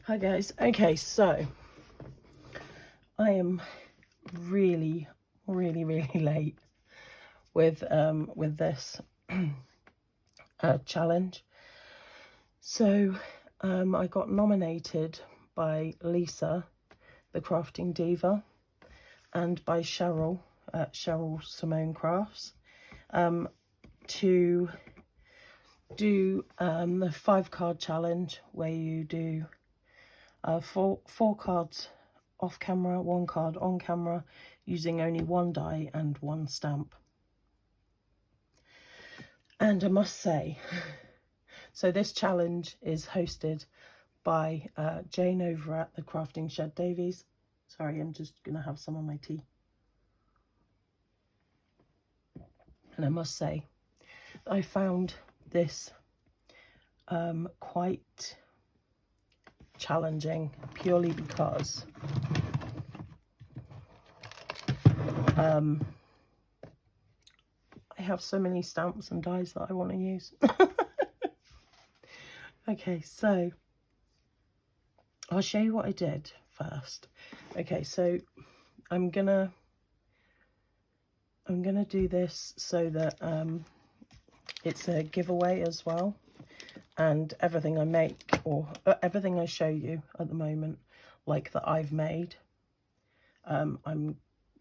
Hi guys. Okay, so I am really late with this challenge. So I got nominated by Lisa, the Crafting Diva, and by Cheryl at Cheryl Simone Crafts to do the 5-card challenge, where you do four cards off camera, 1 card on camera, using only 1 die and 1 stamp. And I must say, so this challenge is hosted by Jayne over at the Crafting Shed Davies. Sorry, I'm just gonna have some of my tea. And I must say, I found this quite challenging, purely because I have so many stamps and dies that I want to use. Okay, so I'll show you what I did first. Okay, so I'm gonna do this so that it's a giveaway as well, and everything I make, or everything I show you at the moment, like that I've made,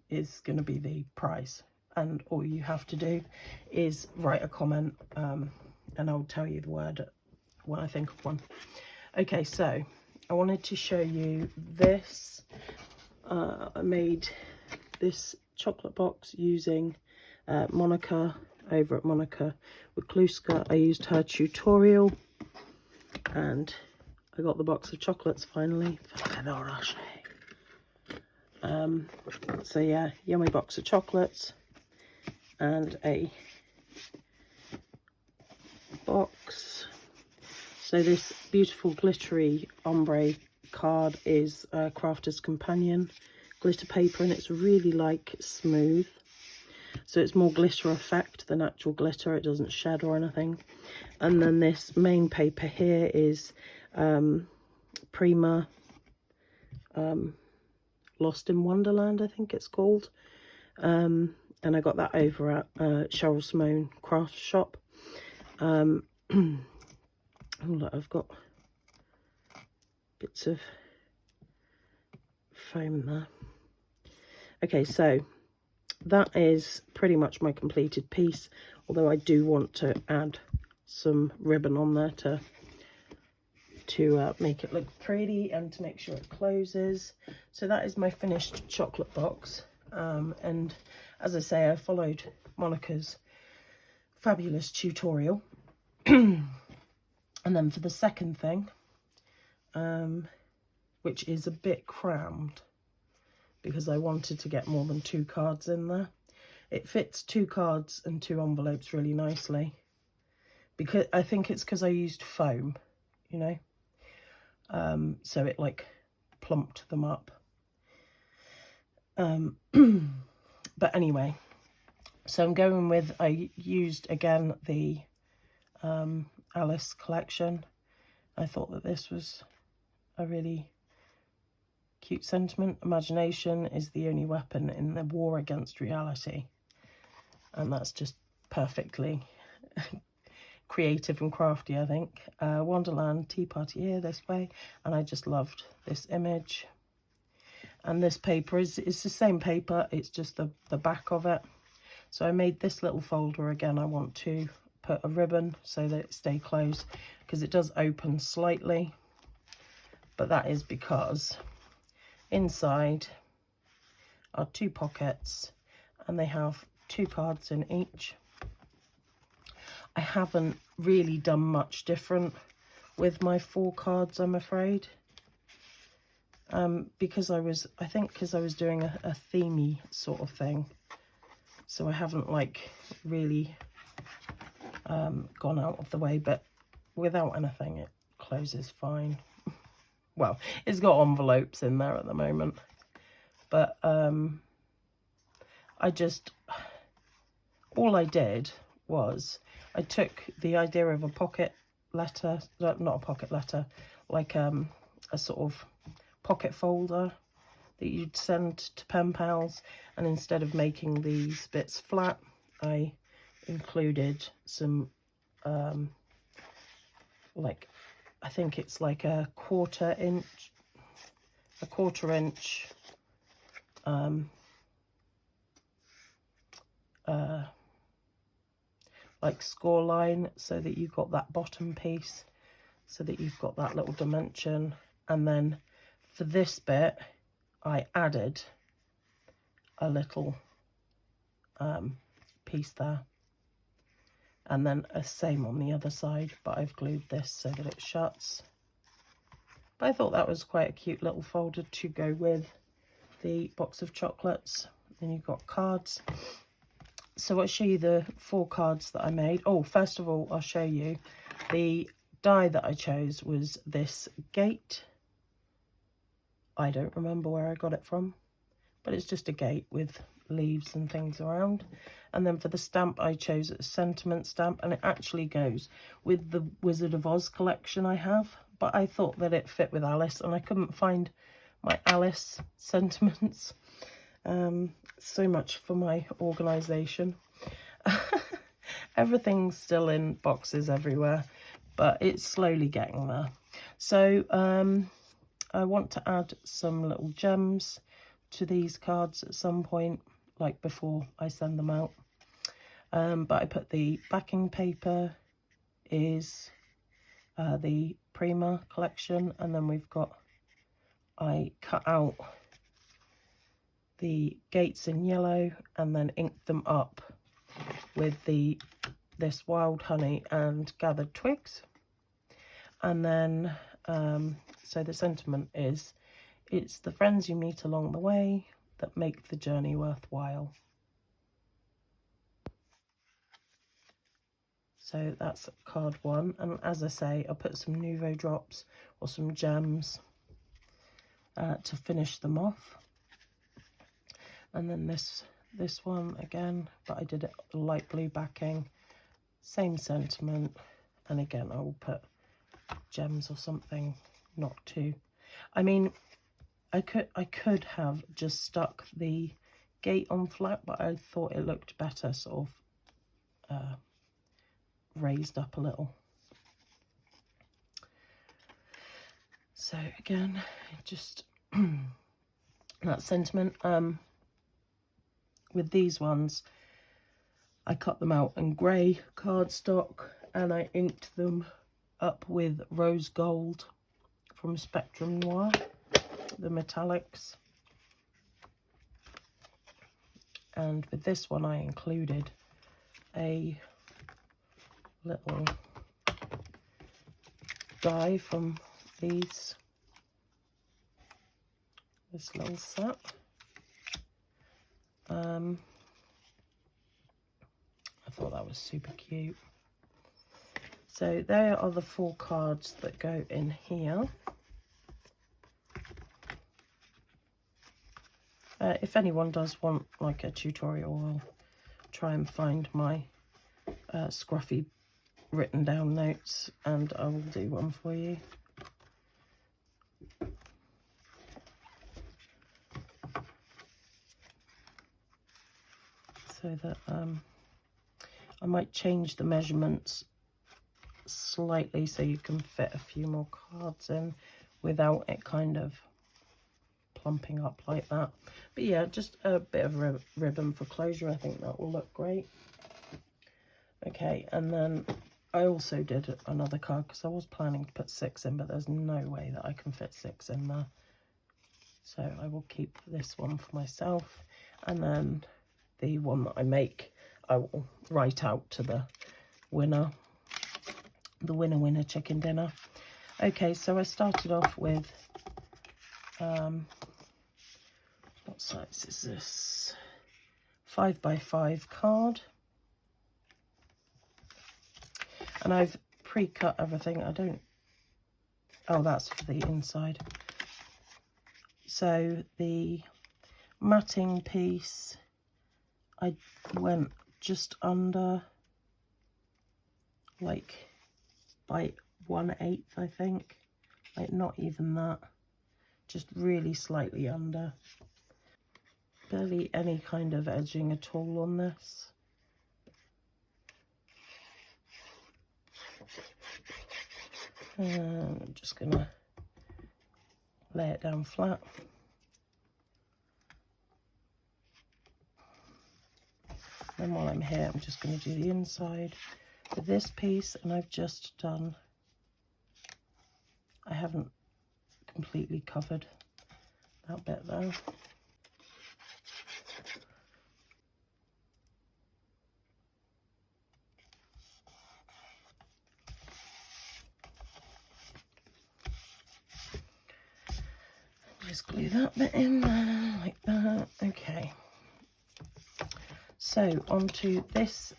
is going to be the prize. And all you have to do is write a comment, and I'll tell you the word when I think of one. Okay, so I wanted to show you this. I made this chocolate box using Monica over at Monica Wikluska. I used her tutorial, and I got the box of chocolates finally. So yeah, yummy box of chocolates and a box. So this beautiful glittery ombre card is Crafter's Companion glitter paper, and it's really like smooth, so it's more glitter effect than actual glitter. It doesn't shed or anything. And then this main paper here is Prima Lost in Wonderland, I think it's called, and I got that over at Cheryl Simone Craft Shop. Oh look, I've got bits of foam there. Okay, so that is pretty much my completed piece, although I do want to add some ribbon on there to make it look pretty and to make sure it closes. So that is my finished chocolate box, and as I say, I followed Monica's fabulous tutorial. And then for the second thing, which is a bit crammed because I wanted to get more than 2 cards in there. It fits 2 cards and 2 envelopes really nicely, because I think it's because I used foam, you know, so it like plumped them up. But anyway, so I'm going with, I used again the Alice collection. I thought that this was a really cute sentiment. Imagination is the only weapon in the war against reality. And that's just perfectly creative and crafty, I think. Wonderland Tea Party here, this way. And I just loved this image. And this paper is the same paper, it's just the back of it. So I made this little folder again. I want to put a ribbon so that it stays closed, because it does open slightly. But that is because inside are 2 pockets, and they have 2 cards in each. I haven't really done much different with my 4 cards, I'm afraid, because I was doing a themey sort of thing, so I haven't like really gone out of the way. But without anything, it closes fine. Well, it's got envelopes in there at the moment, but all I did was I took the idea of a pocket letter, not a pocket letter, like a sort of pocket folder that you'd send to pen pals, and instead of making these bits flat, I included some like, I think it's like a quarter inch like score line, so that you've got that bottom piece, so that you've got that little dimension. And then for this bit I added a little piece there, and then a same on the other side, but I've glued this so that it shuts. But I thought that was quite a cute little folder to go with the box of chocolates. Then you've got cards. So I'll show you the 4 cards that I made. Oh, first of all, I'll show you the die that I chose was this gate. I don't remember where I got it from, but it's just a gate with leaves and things around. And then for the stamp, I chose a sentiment stamp, and it actually goes with the Wizard of Oz collection I have, but I thought that it fit with Alice, and I couldn't find my Alice sentiments. So much for my organisation. Everything's still in boxes everywhere, but it's slowly getting there. So I want to add some little gems to these cards at some point, like before I send them out. But I put the backing paper is the Prima collection, and then we've got, I cut out the gates in yellow and then inked them up with this wild honey and gathered twigs. And then so the sentiment is, it's the friends you meet along the way that make the journey worthwhile. So that's card 1, and as I say, I'll put some Nouveau drops or some gems to finish them off. And then this one again, but I did it light blue backing, same sentiment, and again I will put gems or something, not too. I mean, I could have just stuck the gate on flat, but I thought it looked better sort of raised up a little. So again, just that sentiment. With these ones, I cut them out in grey cardstock, and I inked them up with rose gold from Spectrum Noir, the metallics. And with this one, I included a little die from this little set. I thought that was super cute. So there are the 4 cards that go in here. If anyone does want like a tutorial, I'll try and find my scruffy written down notes and I will do one for you. So that I might change the measurements slightly so you can fit a few more cards in without it kind of plumping up like that. But yeah, just a bit of ribbon for closure. I think that will look great. Okay, and then I also did another card because I was planning to put 6 in, but there's no way that I can fit 6 in there. So I will keep this one for myself, and then the one that I make, I will write out to the winner, winner chicken dinner. Okay, so I started off with, what size is this? 5x5 card. And I've pre-cut everything. Oh, that's for the inside. So the matting piece, I went just under, like, by 1/8, I think. like not even that, just really slightly under. Barely any kind of edging at all on this. And I'm just going to lay it down flat. Then while I'm here, I'm just going to do the inside with this piece, and I've just done, I haven't completely covered that bit there. Just glue that bit in there, like that. Okay. So onto this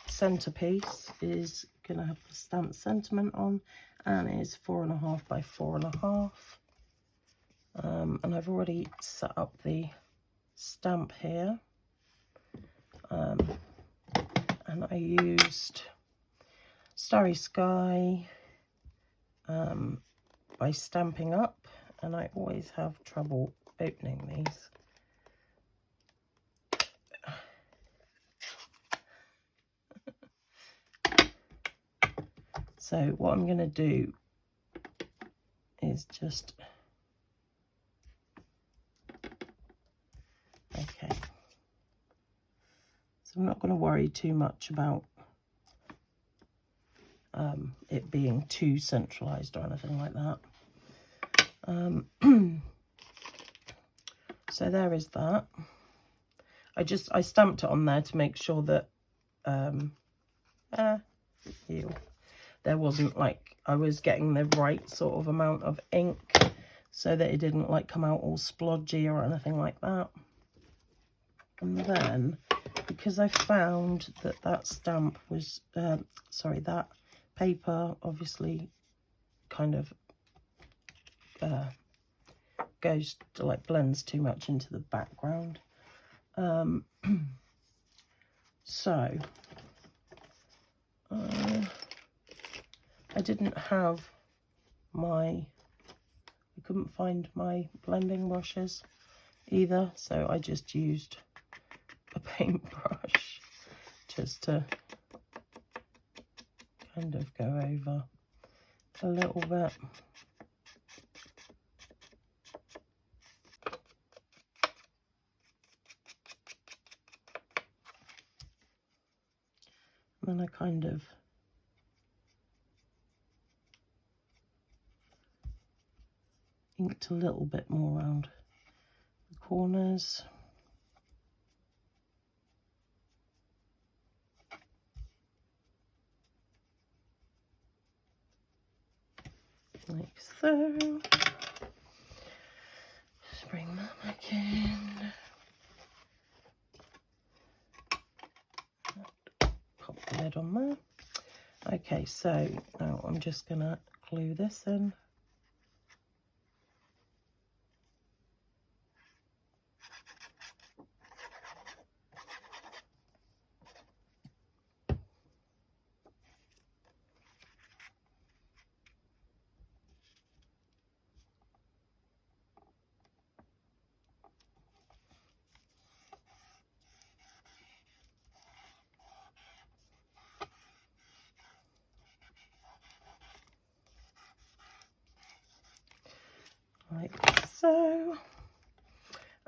centerpiece is going to have the stamped sentiment on, and is 4.5 by 4.5. And I've already set up the stamp here. And I used Starry Sky by Stamping Up, and I always have trouble opening these. So what I'm going to do is just, okay, so I'm not going to worry too much about it being too centralized or anything like that. So there is that. I stamped it on there to make sure that there wasn't, like, I was getting the right sort of amount of ink so that it didn't like come out all splodgy or anything like that. And then, because I found that that stamp was, sorry, that paper obviously kind of goes to, like, blends too much into the background. So I didn't have I couldn't find my blending brushes either, so I just used a paintbrush just to kind of go over a little bit. And then I kind of inked a little bit more around the corners. Like so. Just bring that back in. Pop the lid on there. Okay, so now I'm just going to glue this in. Like so.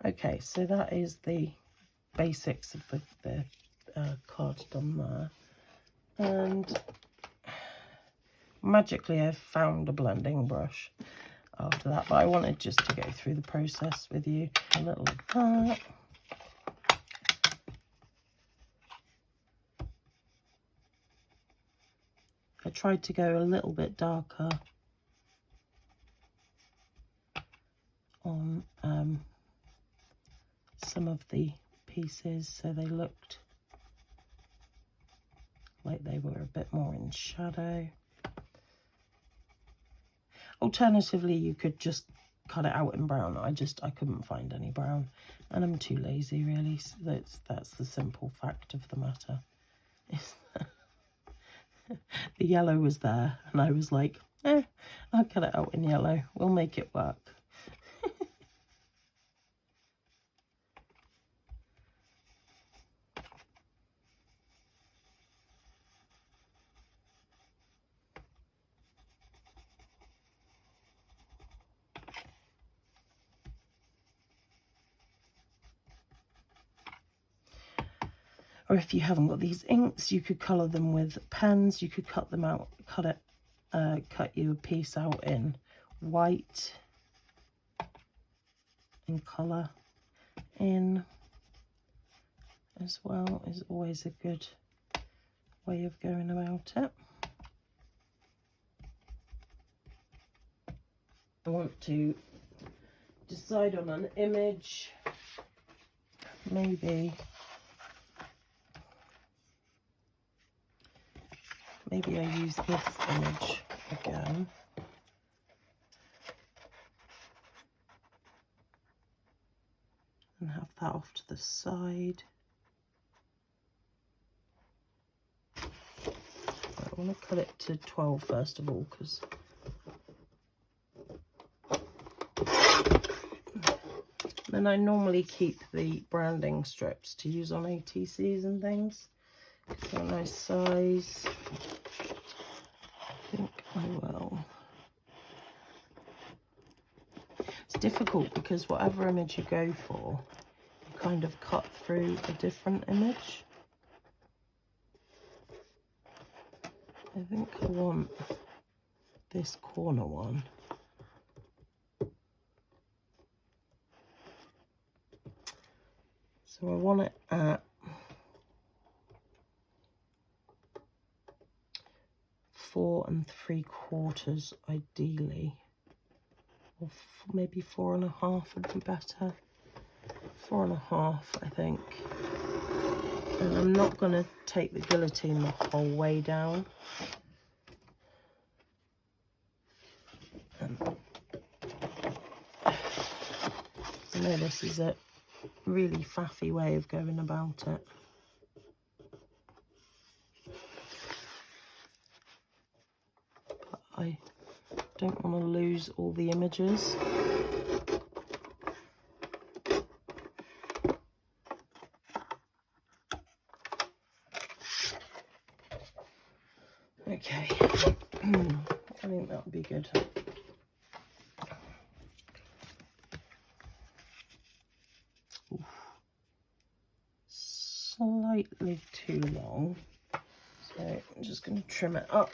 Okay, so that is the basics of the card done there. And magically I've found a blending brush after that, but I wanted just to go through the process with you. A little of that. I tried to go a little bit darker on some of the pieces so they looked like they were a bit more in shadow. Alternatively, you could just cut it out in brown. I couldn't find any brown, and I'm too lazy really, so that's the simple fact of the matter. The yellow was there and I was like, I'll cut it out in yellow. We'll make it work. Or if you haven't got these inks, you could colour them with pens. You could cut them out, cut you a piece out in white and colour in as well. Is always a good way of going about it. I want to decide on an image, maybe I use this image again. And have that off to the side. I want to cut it to 12 first of all, because then I normally keep the branding strips to use on ATCs and things. They're a nice size. I think I will. It's difficult because whatever image you go for, you kind of cut through a different image. I think I want this corner one. So I want it at 4 3/4 ideally, or maybe 4.5 would be better. 4.5, I think. And I'm not going to take the guillotine the whole way down. I know this is a really faffy way of going about it. But I don't want to lose all the images. Okay, I think that would be good. Oof. Slightly too long, so I'm just going to trim it up.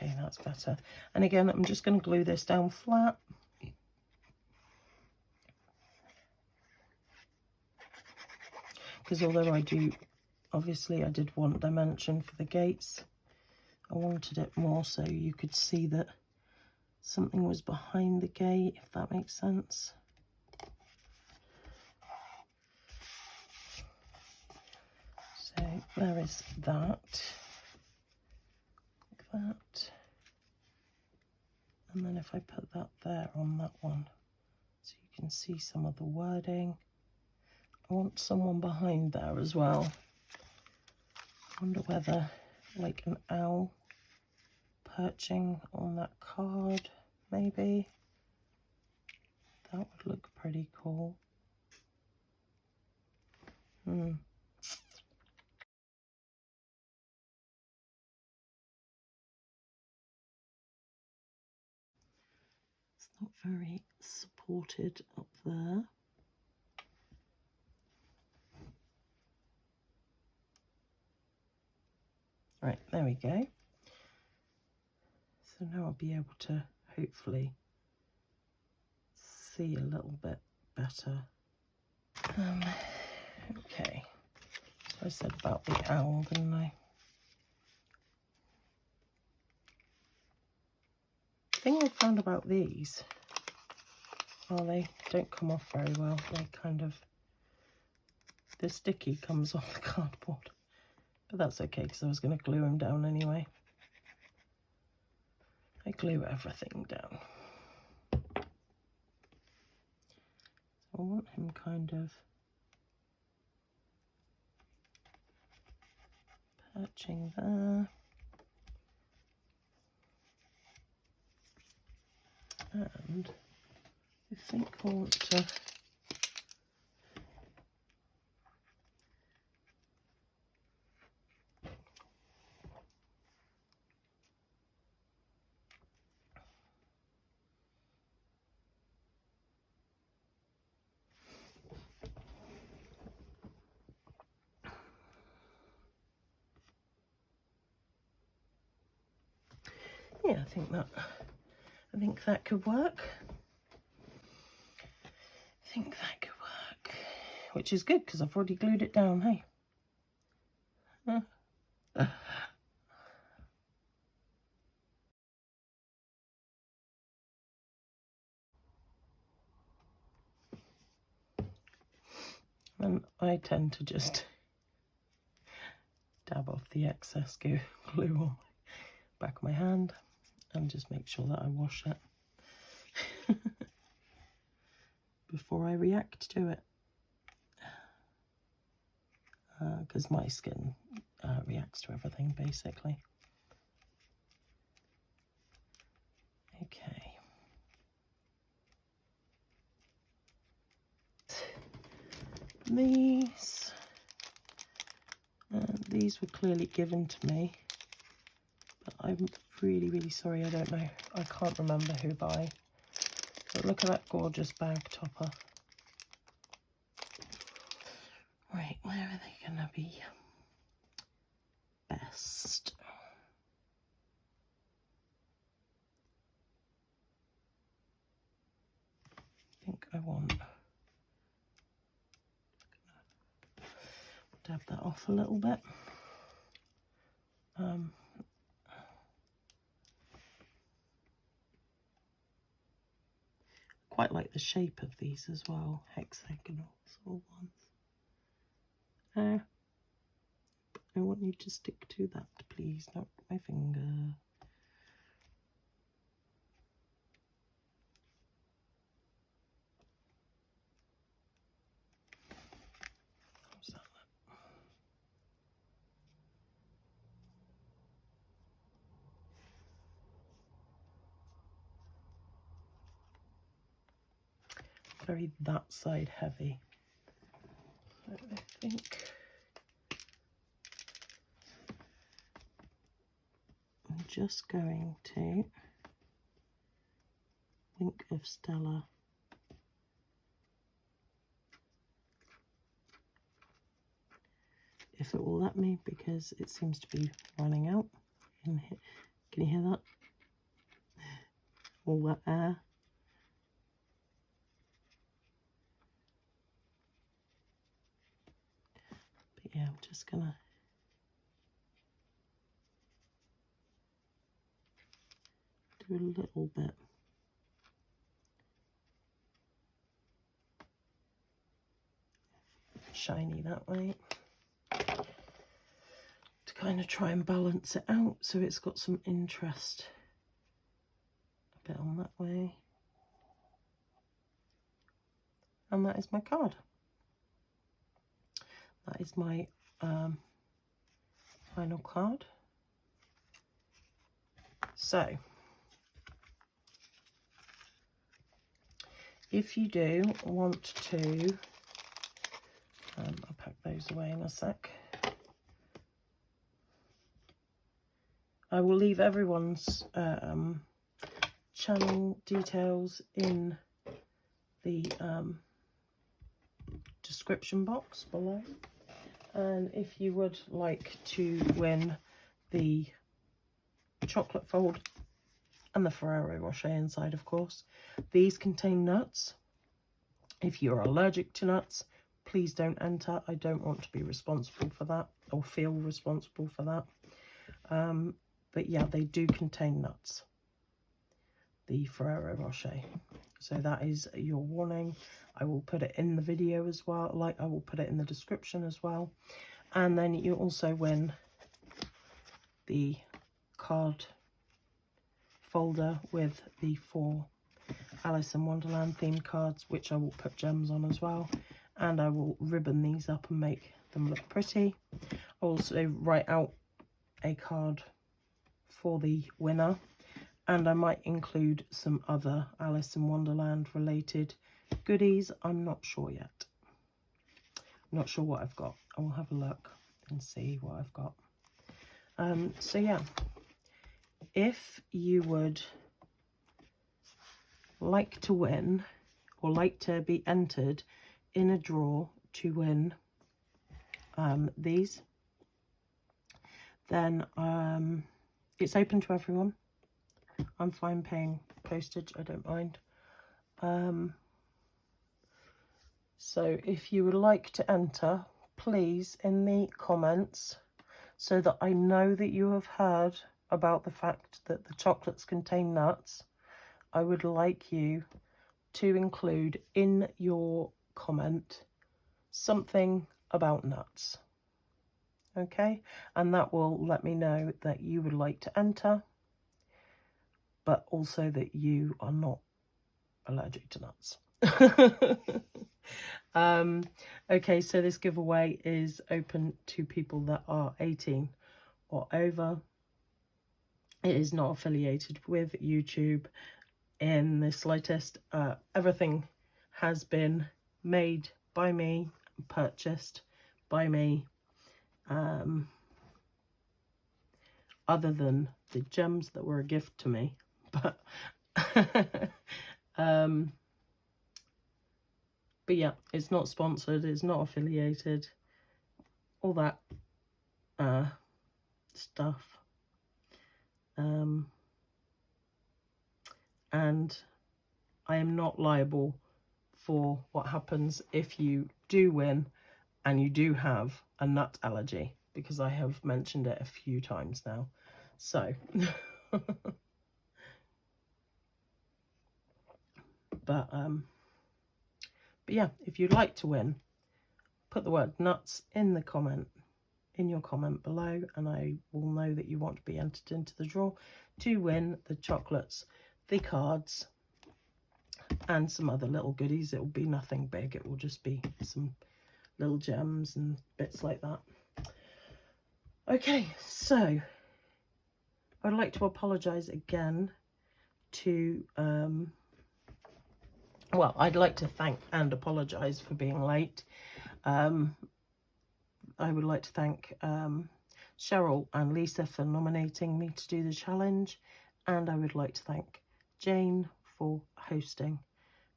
Okay, that's better. And again, I'm just going to glue this down flat. Because although I did want dimension for the gates, I wanted it more so you could see that something was behind the gate, if that makes sense. So there is that. That, and then if I put that there on that one, so you can see some of the wording. I want someone behind there as well. I wonder whether like an owl perching on that card, maybe. That would look pretty cool. Not very supported up there. Right, there we go. So now I'll be able to hopefully see a little bit better. Okay, so I said about the owl, didn't I? The thing I found about these well, they don't come off very well. They kind of, the sticky comes off the cardboard. But that's okay, because I was going to glue them down anyway. I glue everything down. So I want him kind of perching there. And I think I want to yeah, I think that could work. I think that could work, which is good because I've already glued it down, hey. And I tend to just dab off the excess glue on my back of my hand and just make sure that I wash it before I react to it, because my skin reacts to everything basically. Okay. These were clearly given to me, but I'm really, really sorry. I don't know. I can't remember who by. But look at that gorgeous bag topper. Right, where are they going to be best? I think I want to dab that off a little bit. Quite like the shape of these as well, hexagonal sort of ones. I want you to stick to that, please, not my finger. How's that? Very that side heavy. So I think I'm just going to Wink of Stella if it will let me, because it seems to be running out in here. Can you hear that? All that air. But yeah, I'm just gonna do a little bit. Shiny that way to kind of try and balance it out so it's got some interest. A bit on that way. And that is my card. That is my final card. So if you do want to, I'll pack those away in a sec. I will leave everyone's channel details in the description box below. And if you would like to win the chocolate fold and the Ferrero Rocher inside, of course, these contain nuts. If you're allergic to nuts, please don't enter. I don't want to be responsible for that or feel responsible for that. But yeah, they do contain nuts, the Ferrero Rocher. So that is your warning. I will put it in the video as well, like I will put it in the description as well. And then you also win the card folder with the 4 Alice in Wonderland themed cards, which I will put gems on as well. And I will ribbon these up and make them look pretty. I'll also write out a card for the winner, and I might include some other Alice in Wonderland related goodies. I'm not sure yet. I'm not sure what I've got. I will have a look and see what I've got. So yeah, if you would like to win or like to be entered in a draw to win these, then it's open to everyone. I'm fine paying postage, I don't mind. So if you would like to enter, please in the comments, so that I know that you have heard about the fact that the chocolates contain nuts, I would like you to include in your comment something about nuts. Okay, and that will let me know that you would like to enter, but also that you are not allergic to nuts. Okay, so this giveaway is open to people that are 18 or over. It is not affiliated with YouTube in the slightest. Everything has been made by me, purchased by me, other than the gems that were a gift to me, but but yeah, it's not sponsored, it's not affiliated, all that stuff. And I am not liable for what happens if you do win and you do have a nut allergy, because I have mentioned it a few times now. So but yeah, if you'd like to win, put the word nuts in the comment, in your comment below, and I will know that you want to be entered into the draw to win the chocolates, the cards, and some other little goodies. It will be nothing big, it will just be some little gems and bits like that. Okay, so I'd like to apologise again to well, I'd like to thank and apologise for being late. I would like to thank Cheryl and Lisa for nominating me to do the challenge, and I would like to thank Jayne for hosting.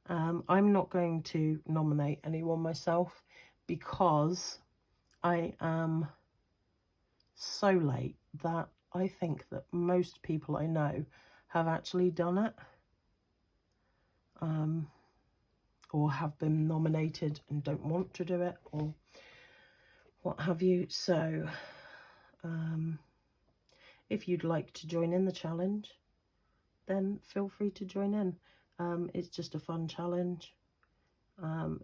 I'm not going to nominate anyone myself because I am so late that I think that most people I know have actually done it, or have been nominated and don't want to do it, or what have you. So if you'd like to join in the challenge, then feel free to join in. It's just a fun challenge.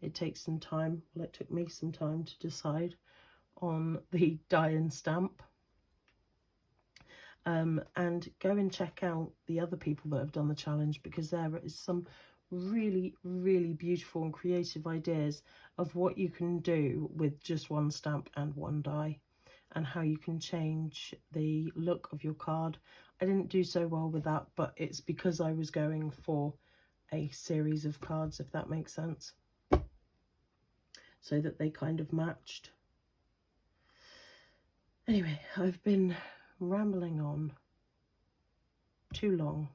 It takes some time. Well, it took me some time to decide on the die and stamp. And go and check out the other people that have done the challenge, because there is some really, really beautiful and creative ideas of what you can do with just one stamp and one die, and how you can change the look of your card. I didn't do so well with that, but it's because I was going for a series of cards, if that makes sense, so that they kind of matched. Anyway, I've been rambling on too long.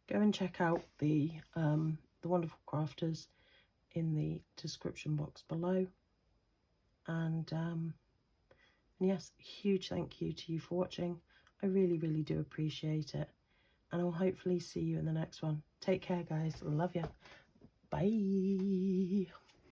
Go and check out the Wonderful Crafters in the description box below. And yes, huge thank you to you for watching. I really, really do appreciate it. And I'll hopefully see you in the next one. Take care, guys. Love you. Bye.